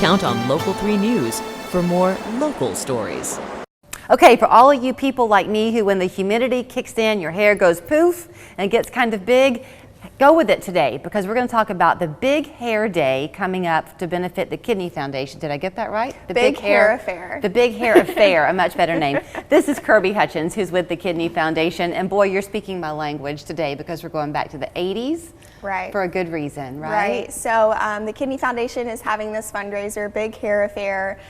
Count on Local 3 News for more local stories. Okay, for all of you people like me who when the humidity kicks in, your hair goes poof and gets kind of big, go with it today because we're going to talk about the Big Hair Day coming up to benefit the Kidney Foundation. Did I get that right? The Big Hair Affair. The Big Hair Affair, a much better name. This is Kirby Hutchins, who's with the Kidney Foundation, and boy, you're speaking my language today because we're going back to the 80s. Right. For a good reason, right? Right. So the Kidney Foundation is having this fundraiser, Big Hair Affair,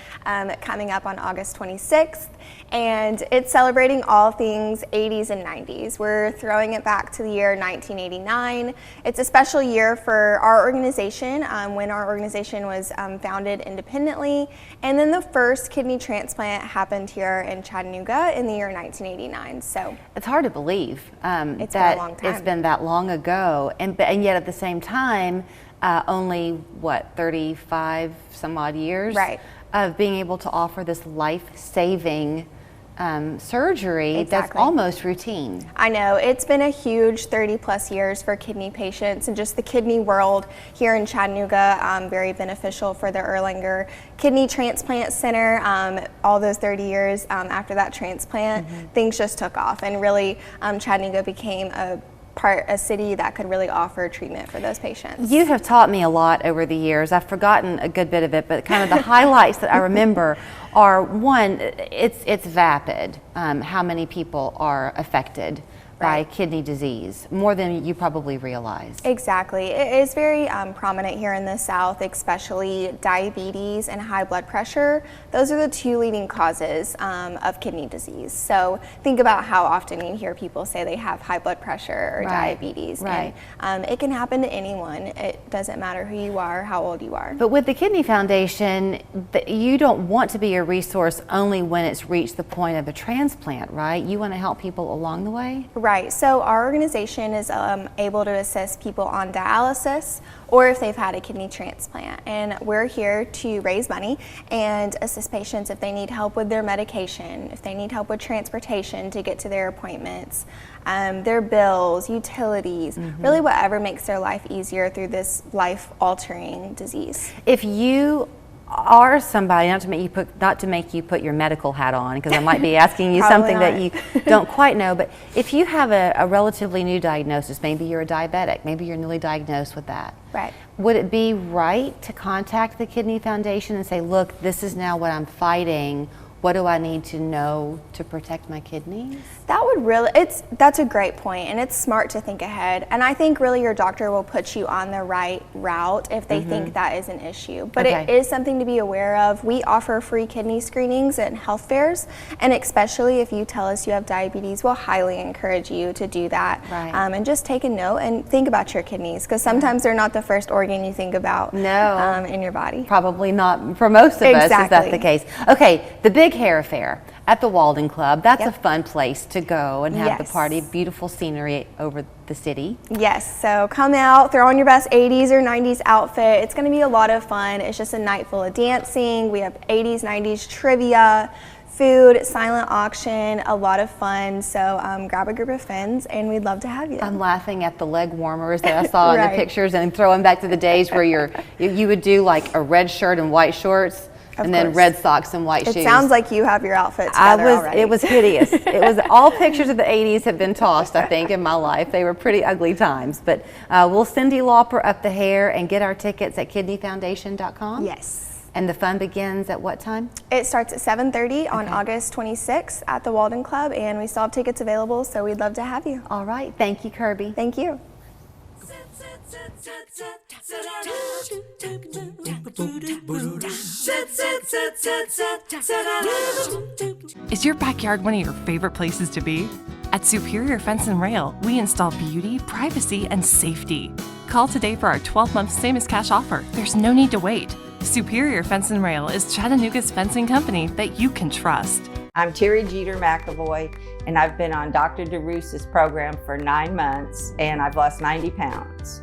coming up on August 26th. And it's celebrating all things 80s and 90s. We're throwing it back to the year 1989. It's a special year for our organization, when our organization was founded independently. And then the first kidney transplant happened here in Chattanooga in the year 1989. So it's hard to believe it's been a long time. It's been that long ago. And yet at the same time, only, what, 35 some odd years right. of being able to offer this life-saving surgery exactly. that's almost routine. I know, it's been a huge 30 plus years for kidney patients and just the kidney world here in Chattanooga, very beneficial for the Erlanger Kidney Transplant Center. All those 30 years after that transplant, things just took off and really Chattanooga became a city that could really offer treatment for those patients. You have taught me a lot over the years. I've forgotten a good bit of it, but kind of the highlights that I remember are, one, it's vapid, how many people are affected by kidney disease, more than you probably realize. Exactly. It is very prominent here in the South, especially diabetes and high blood pressure. Those are the two leading causes of kidney disease. So think about how often you hear people say they have high blood pressure or diabetes. Right. And it can happen to anyone. It doesn't matter who you are, how old you are. But with the Kidney Foundation, you don't want to be a resource only when it's reached the point of a transplant, right? You want to help people along the way? Right, so our organization is able to assist people on dialysis or if they've had a kidney transplant. And we're here to raise money and assist patients if they need help with their medication, if they need help with transportation to get to their appointments, their bills, utilities, really whatever makes their life easier through this life-altering disease. If you are somebody, not to make you put your medical hat on, because I might be asking you something that you don't quite know, but if you have a relatively new diagnosis, maybe you're a diabetic, maybe you're newly diagnosed with that, right? Would it be right to contact the Kidney Foundation and say, look, this is now what I'm fighting, what do I need to know to protect my kidneys? That would really, that's a great point, and it's smart to think ahead. And I think really your doctor will put you on the right route if they think that is an issue. But it is something to be aware of. We offer free kidney screenings and health fairs, and especially if you tell us you have diabetes, we'll highly encourage you to do that. And just take a note and think about your kidneys, because sometimes they're not the first organ you think about in your body. Probably not for most of us, is that the case? Okay, the Big Hair Affair at the Walden Club. That's a fun place to go and have the party. Beautiful scenery over the city. Yes, so come out, throw on your best 80s or 90s outfit. It's going to be a lot of fun. It's just a night full of dancing. We have 80s, 90s trivia, food, silent auction, a lot of fun. So grab a group of friends and we'd love to have you. I'm laughing at the leg warmers that I saw in the pictures and throwing back to the days where you would do like a red shirt and white shorts. And then red socks and white shoes. It sounds like you have your outfit together already. It was hideous. It was all pictures of the 80s have been tossed, I think, in my life. They were pretty ugly times. But we'll Cyndi Lauper up the hair and get our tickets at kidneyfoundation.com? Yes. And the fun begins at what time? It starts at 7:30 on August 26th at the Walden Club, and we still have tickets available, so we'd love to have you. All right. Thank you, Kirby. Thank you. Is your backyard one of your favorite places to be? At Superior Fence and Rail, we install beauty, privacy, and safety. Call today for our 12-month same-as-cash offer. There's no need to wait. Superior Fence and Rail is Chattanooga's fencing company that you can trust. I'm Terry Jeter McAvoy, and I've been on Dr. DeRuse's program for 9 months, and I've lost 90 pounds.